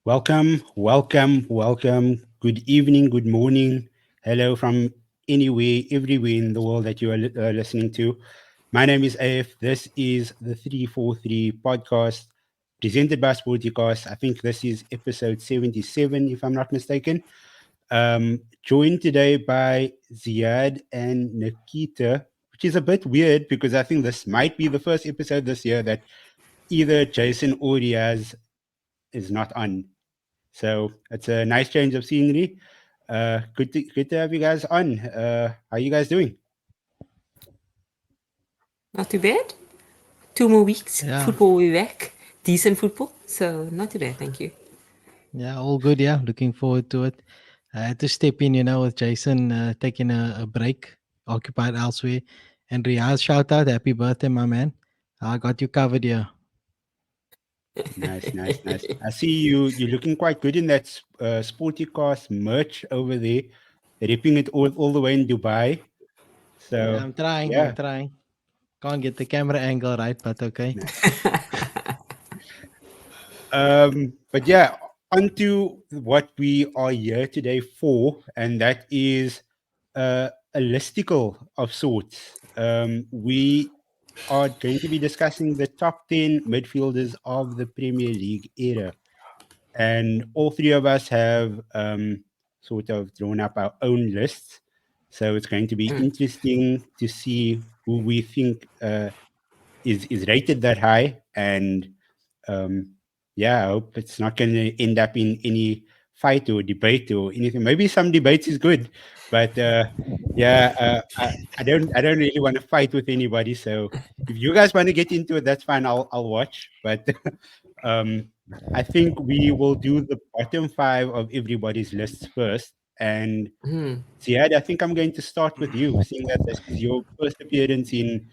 Welcome. Good evening, good morning. Hello from anywhere, everywhere in the world that you are listening to. My name is AF. This is the 343 podcast presented by Sportycast. I think this is episode 77, if I'm not mistaken. Joined today by Ziad and Nikita, which is a bit weird because I think this might be the first episode this year that either Jason or Riaz is not on. So it's a nice change of scenery. Good to have you guys on. How you guys doing? Not too bad. 2 more weeks. Yeah, Football will be back. Decent football. So not too bad, thank you. yeah, all good. Yeah, looking forward to it. I had to step in, with Jason taking a break, occupied elsewhere. And Riaz, shout out, happy birthday, my man. I got you covered here. Nice. I see you're looking quite good in that sporty cast merch over there, ripping it all the way in Dubai. Yeah, So I'm trying. I'm yeah, trying. Can't get the camera angle right, but okay. nice. But yeah, onto what we are here today for, and that is a listicle of sorts. We are going to be discussing the top 10 midfielders of the Premier League era. And all three of us have sort of drawn up our own lists. So it's going to be interesting to see who we think is rated that high. And yeah, I hope it's not going to end up in any fight or debate or anything. Maybe some debates is good, but yeah, I don't really want to fight with anybody. So if you guys want to get into it, that's fine. I'll watch. But um, I think we will do the bottom five of everybody's lists first. And Ziad, I think I'm going to start with you, seeing that this is your first appearance in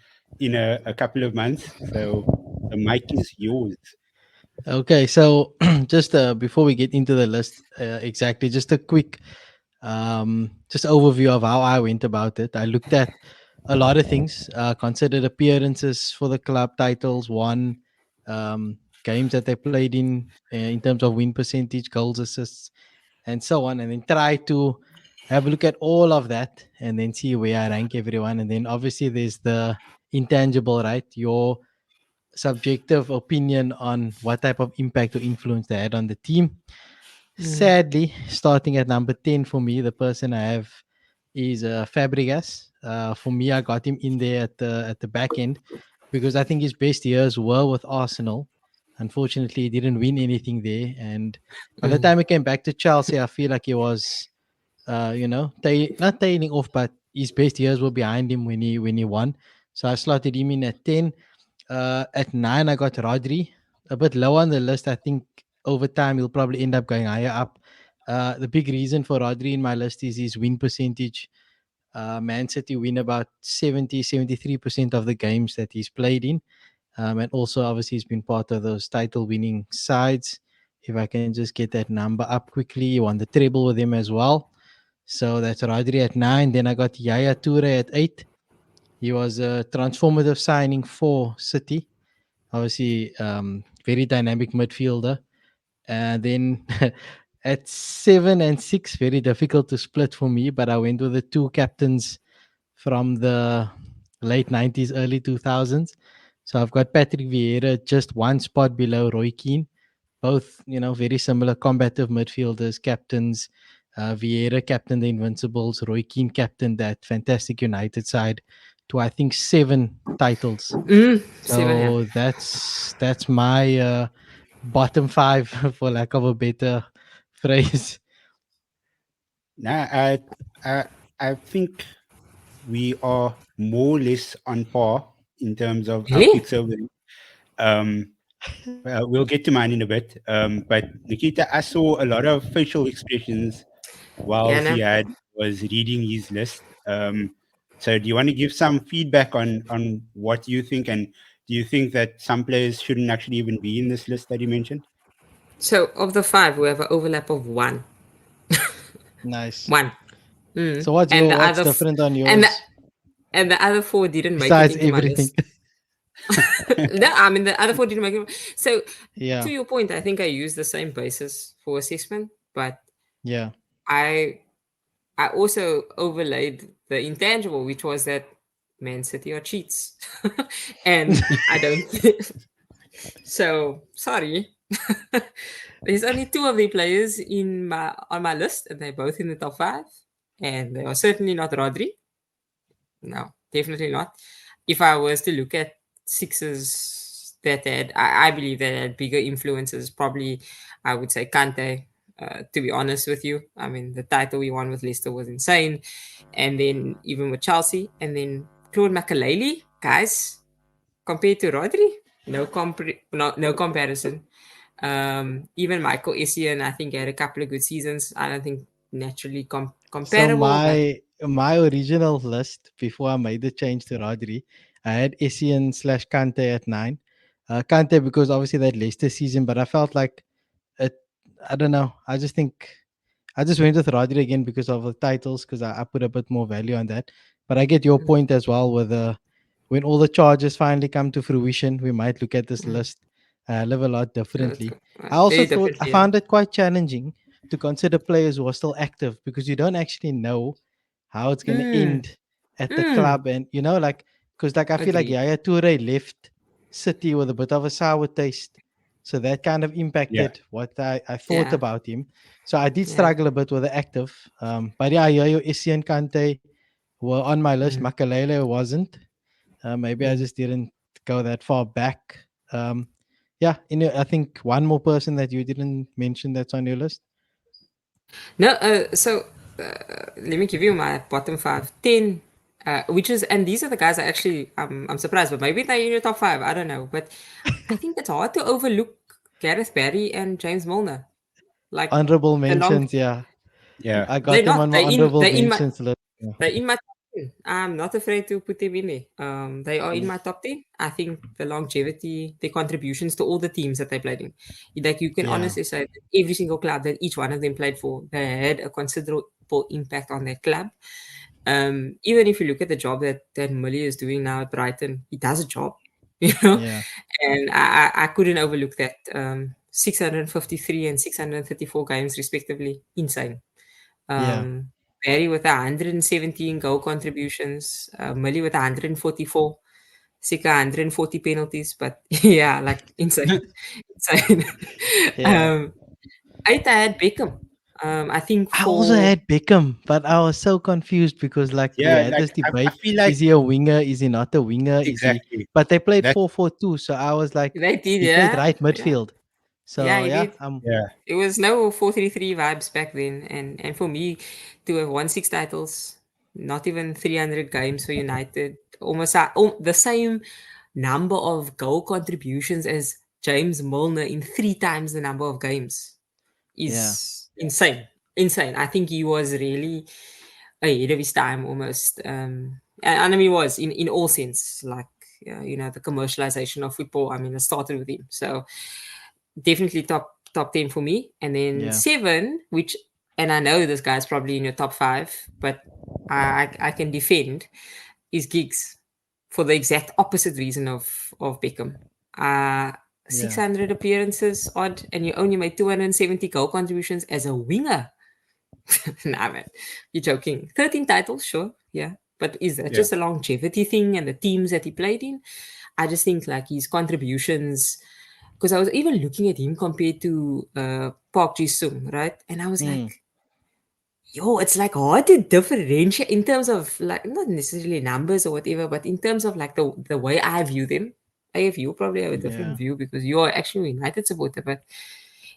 a couple of months. So the mic is yours. Okay, so just before we get into the list, exactly, just a quick just overview of how I went about it. I looked at a lot of things, considered appearances for the club, titles won, games that they played in terms of win percentage, goals, assists, and so on, and then try to have a look at all of that and then see where I rank everyone. And then obviously there's the intangible, right? Your subjective opinion on what type of impact or influence they had on the team. Sadly, starting at number 10 for me, the person I have is Fabregas. For me, I got him in there at the back end because I think his best years were with Arsenal. Unfortunately, he didn't win anything there. And by the time he came back to Chelsea, I feel like he was, not tailing off, but his best years were behind him when he won. So I slotted him in at 10. At 9, I got Rodri. A bit low on the list. I think over time he'll probably end up going higher up. The big reason for Rodri in my list is his win percentage. Man City win about 73% of the games that he's played in. And also, obviously, he's been part of those title winning sides. If I can just get that number up quickly, he won the treble with him as well. So that's Rodri at 9. Then I got Yaya Toure at 8. He was a transformative signing for City. Obviously, very dynamic midfielder. And then at 7 and 6, very difficult to split for me, but I went with the two captains from the late 90s, early 2000s. So I've got Patrick Vieira just one spot below Roy Keane. Both, very similar combative midfielders, captains. Vieira captained the Invincibles, Roy Keane captained that fantastic United side to I think 7 titles. Seven, yeah. So that's my bottom five, for lack of a better phrase. Now, I, I think we are more or less on par in terms of our Really? picks over there. Um, we'll get to mine in a bit. But Nikita, I saw a lot of facial expressions while Yeah, no. Ziad was reading his list. So do you want to give some feedback on what you think, and do you think that some players shouldn't actually even be in this list that you mentioned? So of the five, we have an overlap of one. Nice. One. So what's And the what's other different on and the yours and the other four didn't make it besides into my everything? list. No, I mean the other four didn't make it. So Yeah. to your point, I think I used the same basis for assessment, but Yeah. I I also overlaid the intangible, which was that Man City are cheats, and I don't. So sorry. There's only two of the players in my on my list, and they're both in the top five, and they are certainly not Rodri. No, definitely not. If I was to look at sixes that had, I believe that had bigger influences, probably I would say Kante. To be honest with you, I mean the title we won with Leicester was insane, and then even with Chelsea, and then Claude Makaleli, guys, compared to Rodri, no comparison. Even Michael Essien, I think had a couple of good seasons. I don't think naturally So comparable, but my original list before I made the change to Rodri, I had Essien slash Kante at 9. Kante because obviously that Leicester season, but I felt like it. I don't know. I just think I just went with Rodri again because of the titles because I put a bit more value on that. But I get your mm, point as well with when all the charges finally come to fruition, we might look at this mm, list live a lot differently. I also very thought I differently. Yeah. found it quite challenging to consider players who are still active because you don't actually know how it's going to Mm, end at the mm, club, and like because like I feel like agreed. Yaya Toure left City with a bit of a sour taste, so that kind of Yeah. impacted what I thought Yeah. about him. So I did Yeah. struggle a bit with the active. But yeah, Yayo, Issy and Kante were on my list. Mm, Makalele wasn't. Maybe I mm. just didn't go that far back. Yeah, I think one more person that you didn't mention that's on your list. No, so let me give you my bottom five. 10, which is, and these are the guys I actually, I'm surprised, but maybe they're in your top five. I don't know. But I think it's hard to overlook Gareth Barry and James Milner. Like Honorable the long, mentions, yeah. Yeah. I they're got them not, on my honorable they're in my, mentions list. Yeah. they're in my top 10. I'm not afraid to put them in there. They are in my top 10. I think the longevity, the contributions to all the teams that they played in. Like you can Yeah. honestly say that every single club that each one of them played for, they had a considerable impact on their club. Even if you look at the job that Millie is doing now at Brighton, he does a job, you know, Yeah. and I couldn't overlook that. 653 and 634 games respectively, insane. Yeah. um, Barry with 117 goal contributions, Millie with 144, Sika 140 penalties, but yeah, like insane, insane. Yeah. um, Eight, I had Beckham. I think I also for had Beckham, but I was so confused because like we Yeah. had Like this I debate: feel like is he a winger? Is he not a winger? Is he? exactly But they played that. 4-4-2, so I was like, they did, he played yeah, right yeah, midfield. yeah, So he yeah, did. Yeah. It was no 4-3-3 vibes back then, and for me to have won six titles, not even 300 games for United, almost the same number of goal contributions as James Milner in three times the number of games yeah, is insane. Insane. I think he was really ahead of his time almost. And I mean, he was in all sense, like, the commercialization of football. I mean, it started with him. So definitely top 10 for me. And then yeah, seven, which, and I know this guy's probably in your top five, but I can defend, is Giggs for the exact opposite reason of Beckham. Uh, yeah, 600 appearances odd, and you only made 270 goal contributions as a winger. Nah, man, you're joking. 13 titles, sure, yeah. But is that Yeah. just a longevity thing and the teams that he played in? I just think like his contributions, because I was even looking at him compared to Park Ji Sung, right? And I was mm, like, yo, it's like hard to differentiate in terms of like not necessarily numbers or whatever, but in terms of like the way I view them. I have you probably have a different yeah, view because you are actually a United supporter, but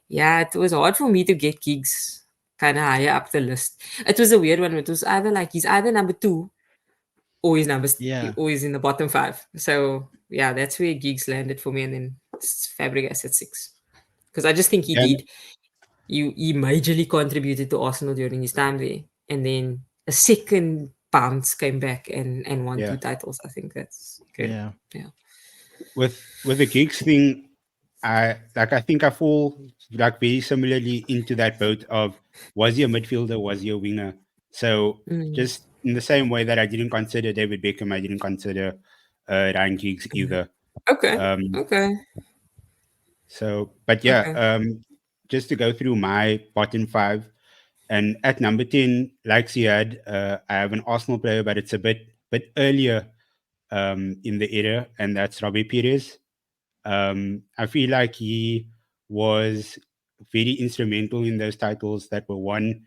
yeah, it was hard for me to get gigs kind of higher up the list. It was a weird one. It was either like he's either number two or he's yeah, or he's in the bottom five. So yeah, that's where gigs landed for me, and then Fabregas at six because I just think he And did. He majorly contributed to Arsenal during his time there, and then a second bounce came back and won yeah. two titles. I think that's incredible. yeah, Yeah. With the gigs thing, I think I fall like very similarly into that boat of was he a midfielder, was he a winger? So Mm, just in the same way that I didn't consider David Beckham, I didn't consider Ryan Giggs mm, either. Okay. Um, Okay. so, but yeah, Okay. just to go through my bottom five, and at number 10, like Ziad, I have an Arsenal player, but it's a bit earlier in the era, and that's Robbie Perez. I feel like he was very instrumental in those titles that were won.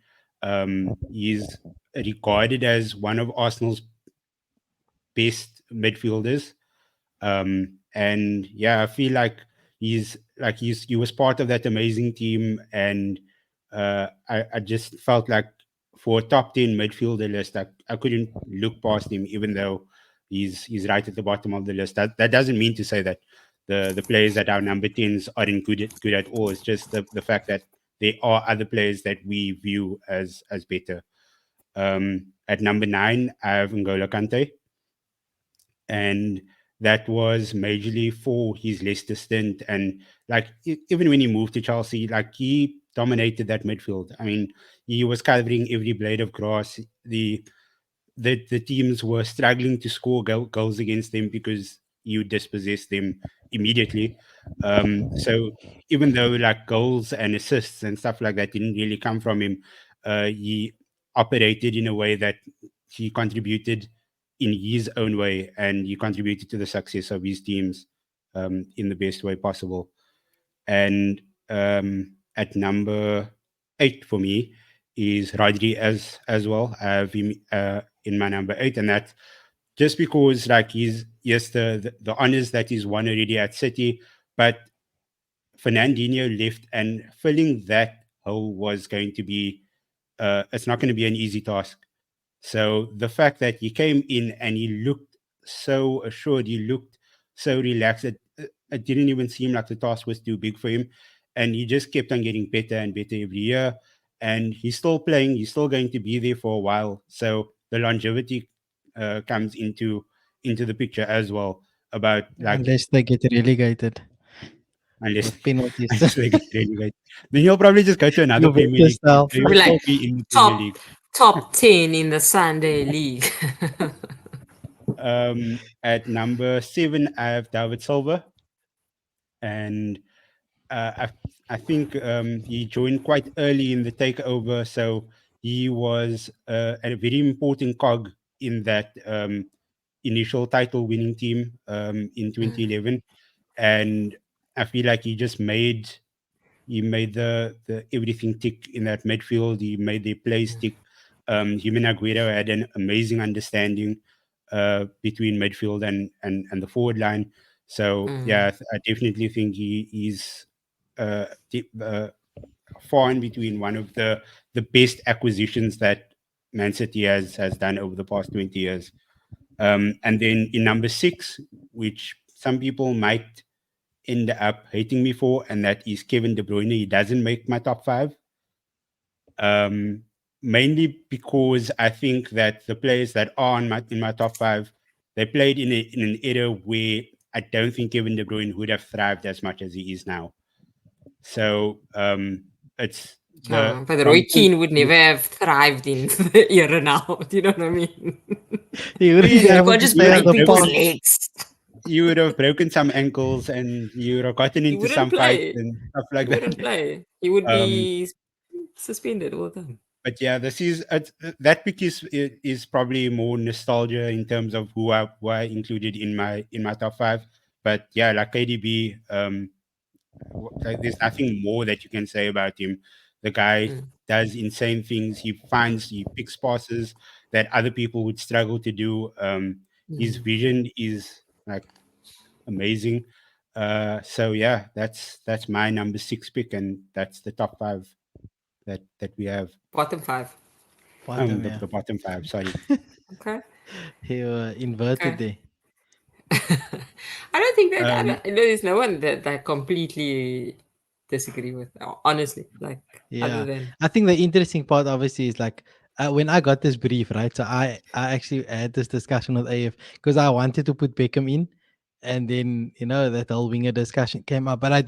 He's regarded as one of Arsenal's best midfielders. And yeah, I feel like he was part of that amazing team, and I just felt like for a top 10 midfielder list, I couldn't look past him, even though he's right at the bottom of the list. That doesn't mean to say that the players that are number 10s aren't good at all. It's just the fact that there are other players that we view as better. At number 9, I have N'Golo Kante, and that was majorly for his Leicester stint. And like even when he moved to Chelsea, like he dominated that midfield. I mean, he was covering every blade of grass. The teams were struggling to score goals against them because you dispossess them immediately. So even though like goals and assists and stuff like that didn't really come from him, he operated in a way that he contributed in his own way, and he contributed to the success of his teams in the best way possible. And at number 8 for me is Rodri as well. I have him in my number 8, and that's just because like he's yes the honors that he's won already at City, but Fernandinho left, and filling that hole was going to be it's not going to be an easy task. So the fact that he came in and he looked so assured, he looked so relaxed, it didn't even seem like the task was too big for him. And he just kept on getting better and better every year. And he's still playing, he's still going to be there for a while. So the longevity comes into the picture as well. About like Unless they get relegated unless with penalties. unless they get really good, then he'll probably just go to another Premier Juventus League team. style. So I'll be he'll like still be in the Premier top League. top 10 in the Sunday league. At number 7, I have David Silva, and I think he joined quite early in the takeover, so he was a very important cog in that initial title-winning team in Mm, 2011, and I feel like he made the everything tick in that midfield. He made the plays mm, tick. Him and Aguero had an amazing understanding between midfield and the forward line. So yeah, mm, I definitely think he's far in between one of the best acquisitions that Man City has done over the past 20 years. And then in number 6, which some people might end up hating me for, and that is Kevin De Bruyne. He doesn't make my top 5, um, mainly because I think that the players that are in my top 5, they played in an era where I don't think Kevin De Bruyne would have thrived as much as he is now. So it's the but Roy from Keane would never have thrived in the era now. Do you know what I mean? He well, wouldn't be You able can't to just stay on break the people's park. legs. you would have broken some ankles, and you would have gotten He into wouldn't some fights play. and stuff He like that. wouldn't play. He would Um, be suspended all the time. but yeah, this is that pick is probably more nostalgia in terms of who I included in my top 5. But yeah, like KDB, like, there's nothing more that you can say about him. The guy Mm, does insane things. He picks passes that other people would struggle to do. His mm. vision is like amazing. So yeah, that's my number 6 pick, and that's the top 5 that we have. Bottom five. Bottom, The, yeah. the bottom 5. Sorry. Okay. He inverted Okay. there. I don't think that Um, there's no one that I completely disagree with. Honestly, like other Yeah, than I think the interesting part obviously is like when I got this brief, right? So I actually had this discussion with AF because I wanted to put Beckham in, and then that whole winger discussion came up. But I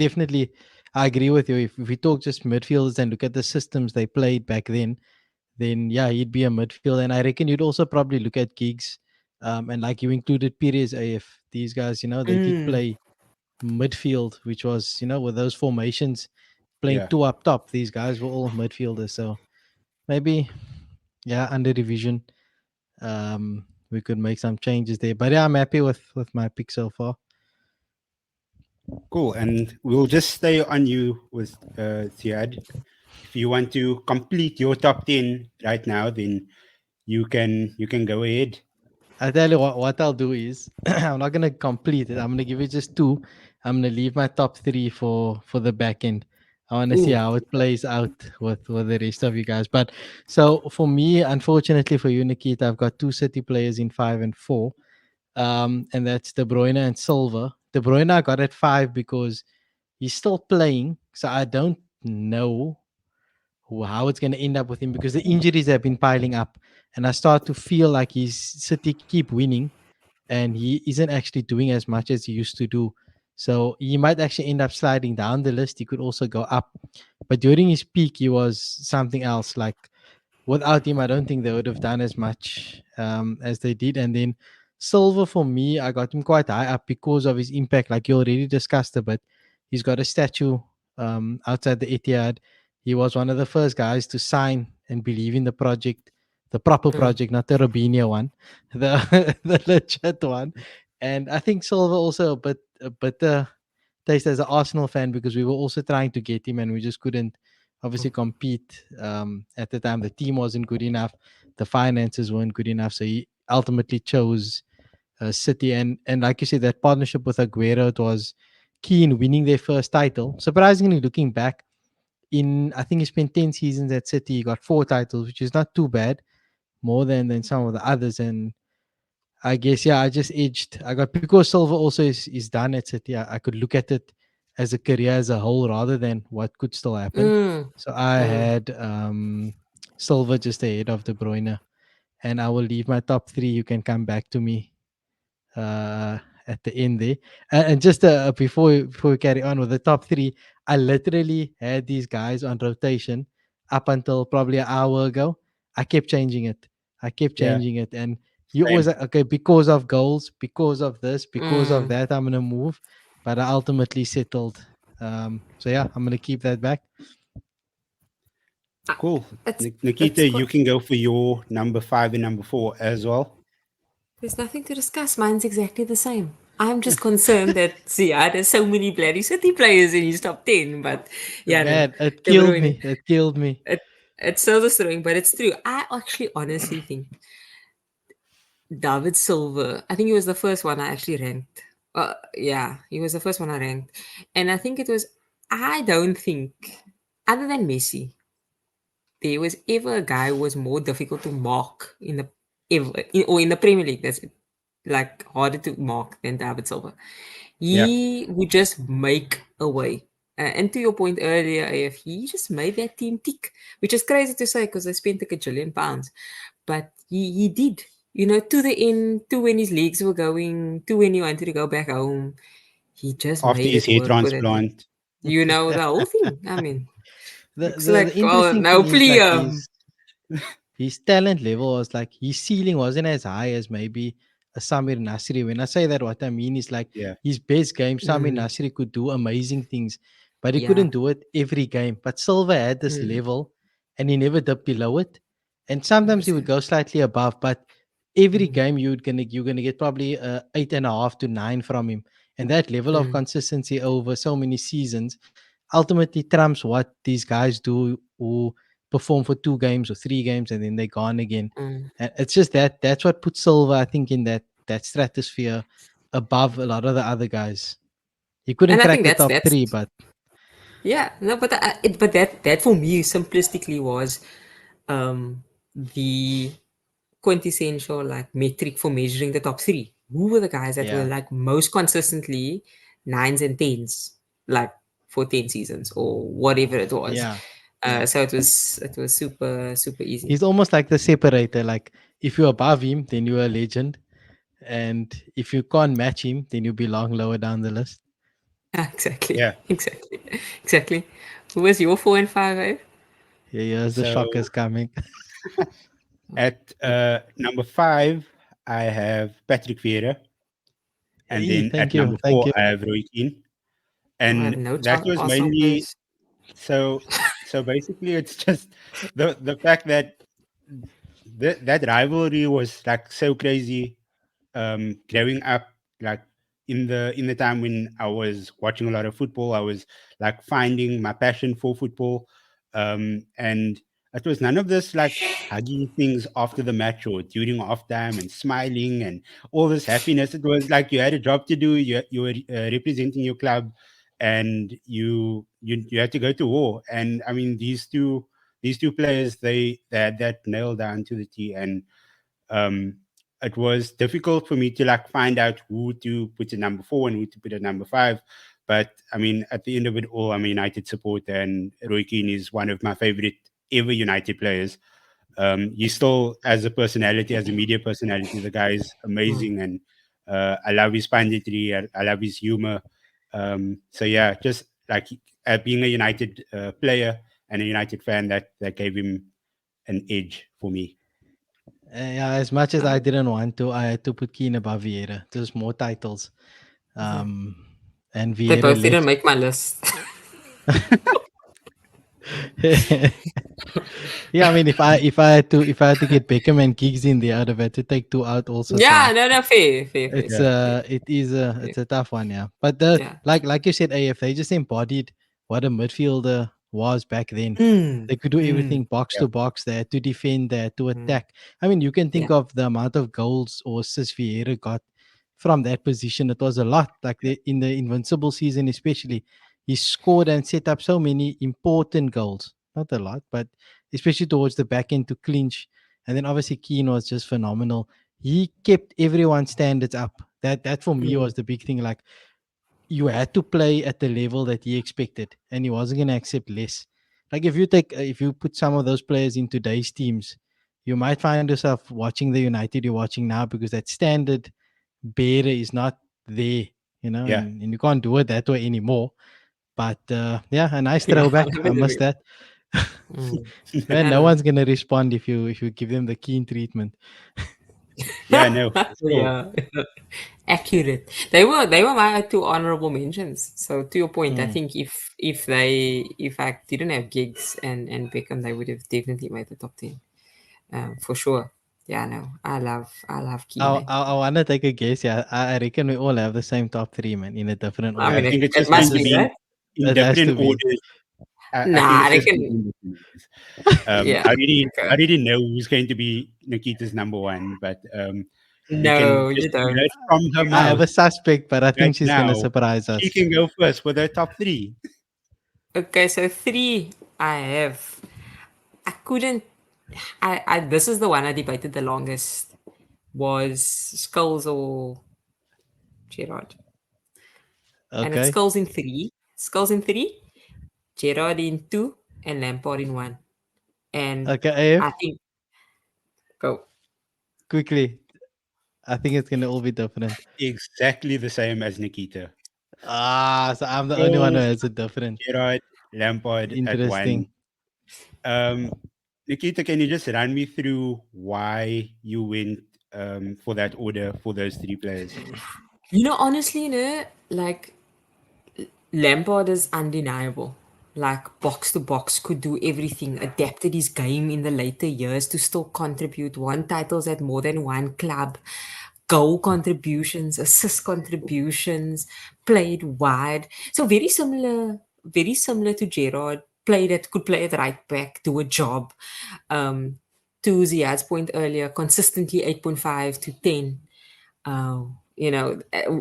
agree with you. If we talk just midfielders and look at the systems they played back then yeah, he'd be a midfielder, and I reckon you'd also probably look at Giggs. And like you included Perez AF, these guys, they did Mm. play midfield, which was, with those formations playing Yeah. two up top, these guys were all midfielders. So maybe, yeah, under division, we could make some changes there. But yeah, I'm happy with my pick so far. Cool. And we'll just stay on you with Ziad. If you want to complete your top 10 right now, then you can go ahead. I tell you what I'll do is I'm not gonna complete it. I'm gonna give it just two. I'm gonna leave my top three for the back end. I want to see Ooh. how it plays out with the rest of you guys. But so for me, unfortunately for you, Nikita, I've got two City players in 5 and 4, and that's De Bruyne and Silva. De Bruyne I got at 5 because he's still playing, so I don't know how it's going to end up with him because the injuries have been piling up, and I start to feel like he's City keep winning, and he isn't actually doing as much as he used to do. So he might actually end up sliding down the list. He could also go up, but during his peak, he was something else. Like without him, I don't think they would have done as much as they did. And then Silver for me, I got him quite high up because of his impact. Like you already discussed a bit, he's got a statue outside the Etihad. He was one of the first guys to sign and believe in the project, the proper Mm. project, not the Robinho one, the the legit one. And I think Silver also a bit taste as an Arsenal fan because we were also trying to get him and we just couldn't obviously compete at the time. The team wasn't good enough, the finances weren't good enough, so he ultimately chose City. And like you said, that partnership with Aguero, it was key in winning their first title. Surprisingly, looking back, in I think he spent 10 seasons at City, he got 4 titles, which is not too bad, more than some of the others. And I guess yeah, I just edged. I got because Silva also is done at City. I could look at it as a career as a whole rather than what could still happen. Mm. So I Mm. had Silva just ahead of De Bruyne, and I will leave my top three. You can come back to me uh, at the end there. And just before we carry on with the top three, I literally had these guys on rotation up until probably an hour ago. I kept changing it. I kept Yeah. changing it, and you always Same. like, okay, because of goals, because of this, because of Mm. that, I'm gonna move. But I ultimately settled. So yeah, I'm gonna keep that back. Ah, Cool. it's Nikita, quite. you can go for your number 5 and number 4 as well. There's nothing to discuss. Mine's exactly the same. I'm just concerned that Ziad has so many bloody City players in his top 10. But yeah, no. Man, it De killed Bruyne. me. It killed me. It, it's so disturbing, but it's true. I actually honestly think David Silver, I think he was the first one I actually ranked. Yeah, he was the first one I ranked. And I think it was, I don't think, other than Messi, there was ever a guy who was more difficult to mark in the or in the Premier League. That's like harder to mark than David Silva. Yeah. He would just make a way. And to your point earlier, AF, he just made that team tick, which is crazy to say because they spent like £1 trillion. But he did, to the end, to when his legs were going, to when he wanted to go back home. He just After made his it hair work for that team. transplant. The whole thing. I mean, the, looks the the like, oh, interesting no thing is plea. like his talent level was like his ceiling wasn't as high as maybe a Samir Nasri. When I say that, what I mean is like Yeah. his best game, Samir Mm, Nasri could do amazing things, but he yeah. couldn't do it every game. But Silva had this Mm, level and he never dipped below it. And sometimes he would 100%. go slightly above, but every Mm, game you're gonna get probably 8.5 to 9 from him. And that level of mm, consistency over so many seasons ultimately trumps what these guys do who perform for 2 games or 3 games and then they're gone again. mm. And it's just that's what puts Silva, I think, in that stratosphere above a lot of the other guys. He couldn't And I crack think the that's top that's three, but yeah, no, but that for me simplistically was the quintessential like metric for measuring the top three. Who were the guys that were yeah, like most consistently nines and tens, like for 10 seasons or whatever it was. yeah, yeah. So it was super super easy. He's almost like the separator. Like if you're above him, then you're a legend. And if you can't match him, then you belong lower down the list. Exactly, Yeah. exactly, exactly. Who was your 4 and 5? Eh? Here's the So shockers coming. at number 5, I have Patrick Vieira, and Hey, then thank at you, number thank 4 you. I have Roy Keane, I have and no that was Arsenal mainly players. so. So basically, it's just the fact that that rivalry was like so crazy. Growing up, like in the time when I was watching a lot of football, I was like finding my passion for football, and it was none of this like hugging things after the match or during off time and smiling and all this happiness. It was like you had a job to do. You were representing your club, and you had to go to war. And I mean, these two players, they had that nailed down to the T, and um, it was difficult for me to like find out who to put at number 4 and who to put at number 5. But I mean, at the end of it all, I'm a United supporter, and Roy Keane is one of my favorite ever United players. He still, as a personality, as a media personality, the guy is Mm. amazing, and I love his punditry. I love his humor. So yeah, just like being a United player and a United fan, that gave him an edge for me. Yeah, as much as Uh, I didn't want to, I had to put Keane above Vieira. There's more titles. mhm. Um, and They Vieira both didn't left. make my list. Yeah, I mean, if I had to get Beckham and Giggs in there, I'd have had to take two out also. So Yeah, no, fair, fair, fair, it's Yeah, fair, fair, it is a fair. it's a tough one, yeah. But the Yeah. like you said, AF, they just embodied what a midfielder was back then. Mm. They could do Mm. everything box yeah, to box. They had to defend. They had to Mm. attack. I mean, you can Yeah. think of the amount of goals or assists Vieira got from that position. It was a lot. Like in the Invincible season, especially, he scored and set up so many important goals. Not a lot, but especially towards the back end to clinch. And then obviously Keane was just phenomenal. He kept everyone's standards up. That for me Mm. was the big thing. Like you had to play at the level that he expected, and he wasn't going to accept less. Like if you put some of those players in today's teams, you might find yourself watching the United you're watching now because that standard bearer is not there, yeah. and you can't do it that way anymore. But yeah, a nice Yeah, throwback. I I would missed agree. that. Mm. Man, I no know. one's gonna respond if you give them the keen treatment. Yeah, no, for sure. Yeah. Accurate. They were my two honorable mentions. So to your point, I Mm. think if I didn't have gigs and Beckham, they would have definitely made the top 10. For sure. Yeah, no. I love I, Keane. I, I want to take a guess. Yeah, I reckon we all have the same top three, man, in a different I Yeah, I mean, order. it, think it's it just going must This to be, is be right? in it has different to be. orders. I think Nah, I it's just reckon. going to be in different orders. Yeah. I Okay. already know who's going to be Nikita's number 1, but we can No, just you hear don't. it from her I have mouth a suspect, but I right think she's gonna now. surprise She us. can go first with her top 3. Okay, so three I have. I couldn't. I this is the one I debated the longest. Was Skulls or Gerard? And it's Okay, Skulls in three. Skulls in three. Gerard in two, and Lampard in one. And okay, I AF, think go. quickly. I think it's gonna all be different. Exactly the same as Nikita. So I'm the only one who Scholes, has it different. Gerard, Lampard at Interesting. 1. Um, Nikita, can you just run me through why you went for that order for those 3 players? Honestly, like Lampard is undeniable. Like box to box, could do everything. Adapted his game in the later years to still contribute. Won titles at more than one club. Goal contributions, assist contributions. Played wide. So very similar to Gerard. Could play at right back, do a job. Um, to Ziad's point earlier, consistently 8.5 to 10.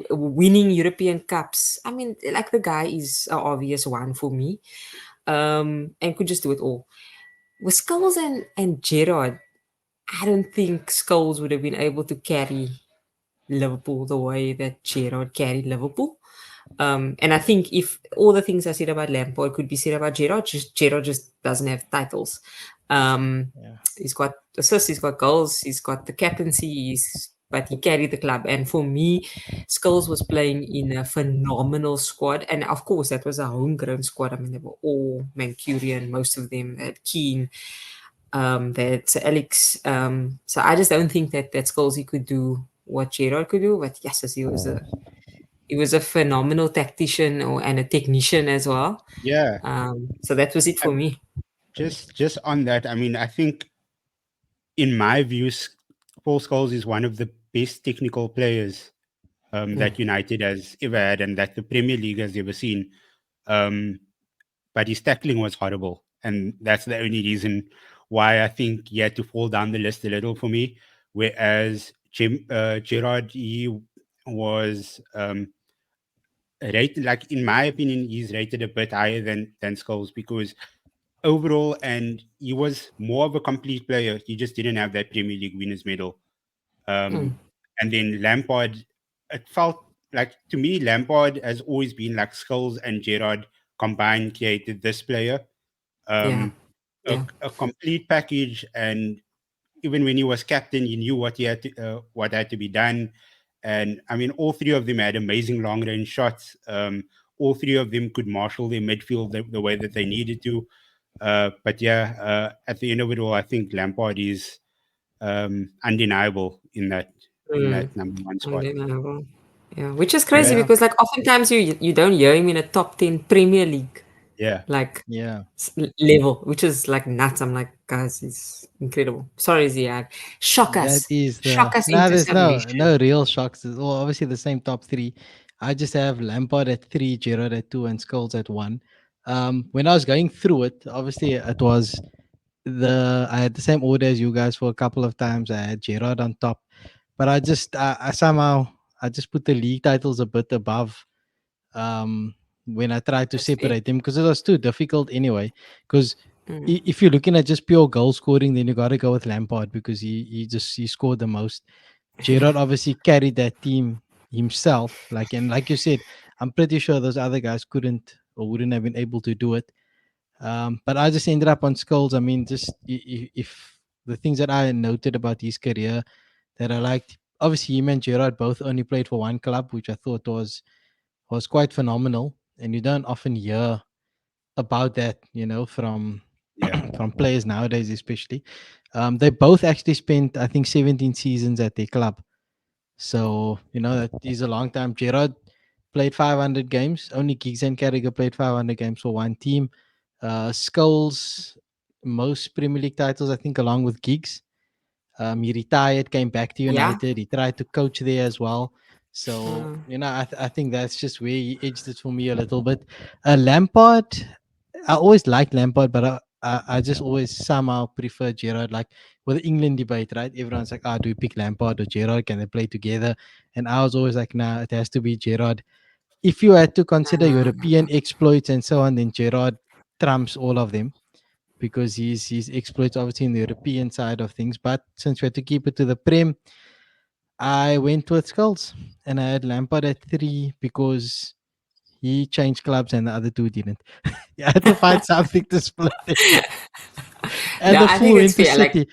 Winning European Cups. I mean, like the guy is an obvious one for me, and could just do it all. With Skulls and Gerard, I don't think Skulls would have been able to carry Liverpool the way that Gerard carried Liverpool. And I think if all the things I said about Lampard could be said about Gerard, Gerard just doesn't have titles. Um, Yeah. he's got assists, he's got goals, he's got the captaincy, but he carried the club. And for me, Skulls was playing in a phenomenal squad. And of course, that was a homegrown squad. I mean, they were all Mancunian, most of them had Keane. that Sir Alex. So I just don't think that Scholesy could do what Gerard could do. But yes, as he was a phenomenal tactician and a technician as well. Yeah. So that was it for Um, me. just on that, I mean, I think in my views, Paul Scholes is one of the best technical players that United has ever had and that the Premier League has ever seen. Um, but his tackling was horrible, and that's the only reason why I think he had to fall down the list a little for me. Whereas Gerard, he was rated, like in my opinion, he's rated a bit higher than Scholes because overall, and he was more of a complete player. He just didn't have that Premier League winners medal. Mm, Um, and then Lampard, it felt like to me, Lampard has always been like Scholes and Gerrard combined created this player. yeah, Um, yeah, a complete package, and even when he was captain, he knew what had to be done. And I mean, all three of them had amazing long range shots. All three of them could marshal their midfield the way that they needed to. But yeah, at the end of it all, I think Lampard is undeniable in mm, that number one spot. undeniable. Yeah, which is But crazy Yeah, because like oftentimes you don't hear him in a top 10 Premier League yeah, like yeah. level, which is like nuts. I'm like, guys, he's incredible. Sorry, Ziad. That is Shock the us no. into There's submission. no real shocks. Well, obviously the same top three. I just have Lampard at three, Gerrard at two, and Scholes at one. When I was going through it, obviously it was I had the same order as you guys for a couple of times. I had Gerrard on top, but I somehow I just put the league titles a bit above when I tried to That's fair. separate them because it was too difficult anyway. Because Mm, if you're looking at just pure goal scoring, then you got to go with Lampard because he scored the most. Gerard obviously carried that team himself, like you said, I'm pretty sure those other guys couldn't or wouldn't have been able to do it. But I just ended up on Skulls. I mean, just if the things that I noted about his career that I liked, obviously him and Gerard both only played for one club, which I thought was quite phenomenal, and you don't often hear about that, from yeah, from players nowadays, especially. They both actually spent, I think, 17 seasons at their club, so that is a long time. Gerard played 500 games. Only Giggs and Carragher played 500 games for one team. Skulls most Premier League titles, I think, along with Giggs. He retired, came back to yeah. United. He tried to coach there as well. So, Mm, I think that's just where he edged it for me a little bit. Lampard, I always liked Lampard, but I just always somehow prefer Gerrard. Like with the England debate, right? Everyone's like, do we pick Lampard or Gerrard? Can they play together? And I was always like, nah, it has to be Gerrard. If you had to consider European exploits and so on, then Gerrard trumps all of them because his exploits obviously in the European side of things. But since we had to keep it to the Prem, I went with Skulls and I had Lampard at three because he changed clubs and the other two didn't. You had to find something to split it. And yeah, the I fool think it's went to fair. Like, City.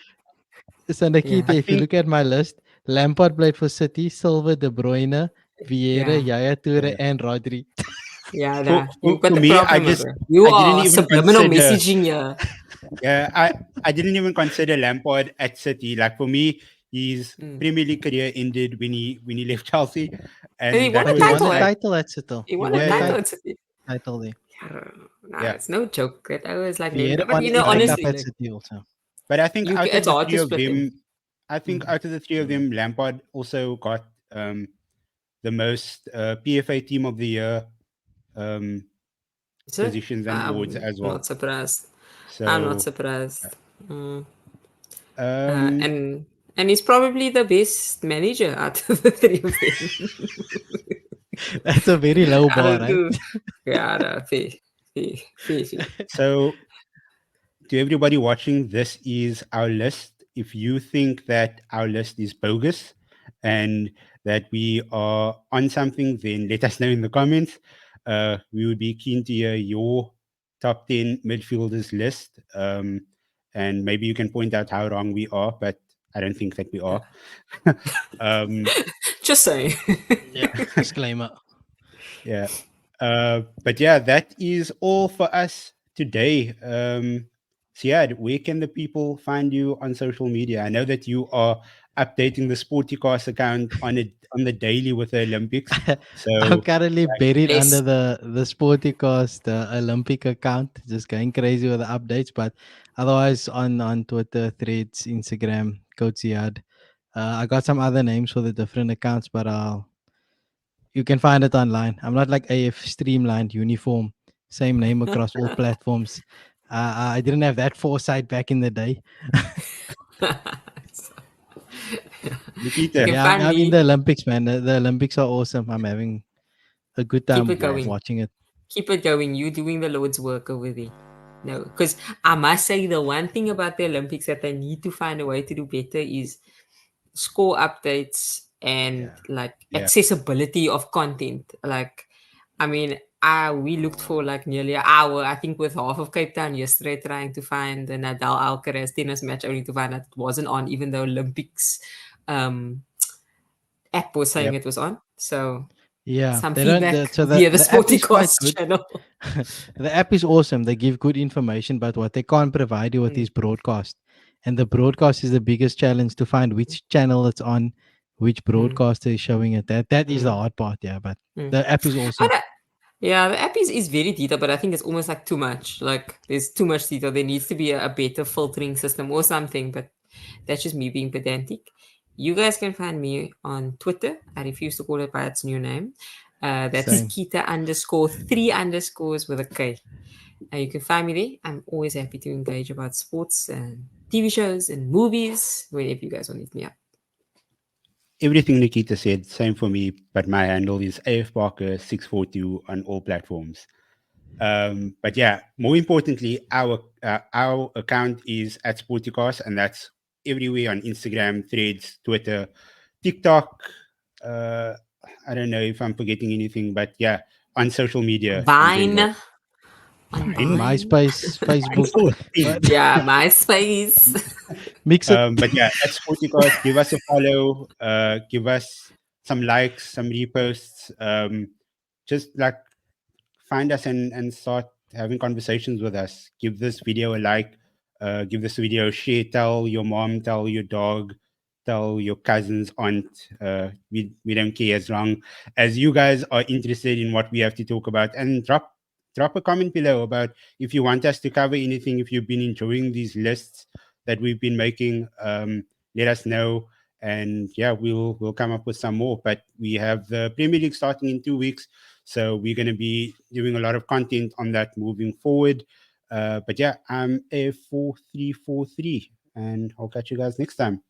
So yeah, Nikita, I if you think look at my list, Lampard played for City, Silva, De Bruyne, Vieira, yeah, Yaya Toure, yeah. and Rodri. yeah. For, You've got for the me, problem, bro. You I didn't are even subliminal consider. messaging here. Yeah, I didn't even consider Lampard at City. Like for me, his Mm. Premier League career ended when he left Chelsea, And he and won that a But he was won a title, eh? like title at City. He He won a won a yeah, title yeah, at City. title there. Yeah, nah, yeah. it's no joke. That I was like, Vieira but won you a know, FA Um, Cup honestly, at like, City also. but I think out of it's the hard to three of split them. them, I think Mm. out of the three of them, Lampard also got the most PFA Team of the Year um, Is it? positions and awards I'm as not well. surprised. I'm not So surprised. Mm. um, And he's probably the best manager out of the three of them. That's a very low Out bar, of right? two. Yeah, no, fair, fair, fair, fair. so to everybody watching, this is our list. If you think that our list is bogus and that we are on something, then let us know in the comments. We would be keen to hear your top 10 midfielders list. And maybe you can point out how wrong we are, but I don't think that we Yeah. are. um, Just saying. Yeah. Disclaimer. yeah. But yeah, that is all for us today. Siad, where can the people find you on social media? I know that you are updating the Sportycast account on the daily with the Olympics. I'm So currently buried under Bless. the Sportycast Olympic account, just going crazy with the updates. But otherwise, on Twitter, Threads, Instagram, Coach Ziad. I got some other names for the different accounts, but you can find it online. I'm not like AF Streamlined Uniform, same name across all platforms. I didn't have that foresight back in the day. You Nikita, can Yeah, find I'm in the me. Olympics, man. The Olympics are awesome. I'm having a good Keep time it going. watching it. Keep it going. You doing the Lord's work over there. No, because I must say the one thing about the Olympics that they need to find a way to do better is score updates and Yeah. like yeah, accessibility of content. Like, I mean, we looked for like nearly an hour, I think, with half of Cape Town yesterday trying to find the Nadal Alcaraz tennis match, only to find out it wasn't on, even though Olympics um, app was saying yep. it was on. So Yeah, some they don't. feedback So via the the app is quite Sportycast good. channel. The app is awesome. They give good information, but what they can't provide you with Mm, is broadcast. And the broadcast is the biggest challenge to find which channel it's on, which mm, broadcaster is showing it. That is the mm, hard part, yeah. But mm. the app is I awesome. don't- Yeah, the app is very detailed, but I think it's almost like too much. Like there's too much detail. There needs to be a better filtering system or something, but that's just me being pedantic. You guys can find me on Twitter. I refuse to call it by its new name. That's Same. Nikita underscore three underscores with a K. You can find me there. I'm always happy to engage about sports and TV shows and movies whenever you guys want to hit me up. Everything Nikita said, same for me, but my handle is AF Parker 642 on all platforms. But yeah, more importantly, our account is at Sportycast, and that's everywhere on Instagram, Threads, Twitter, TikTok. Uh, I don't know if I'm forgetting anything, but yeah, on social media in general. Vine on Fine. Vine. MySpace, I'm Facebook. still a thing. What? Yeah, MySpace. Mix it. But yeah, at Sportycast, give us a follow, give us some likes, some reposts. Just like find us and start having conversations with us. Give this video a like, give this video a share, tell your mom, tell your dog, tell your cousins, aunt. We don't care as long as you guys are interested in what we have to talk about. And drop a comment below about if you want us to cover anything, if you've been enjoying these lists that we've been making. Let us know. And yeah, we'll come up with some more. But we have the Premier League starting in 2 weeks. So we're going to be doing a lot of content on that moving forward. But yeah, I'm a 4343, and I'll catch you guys next time.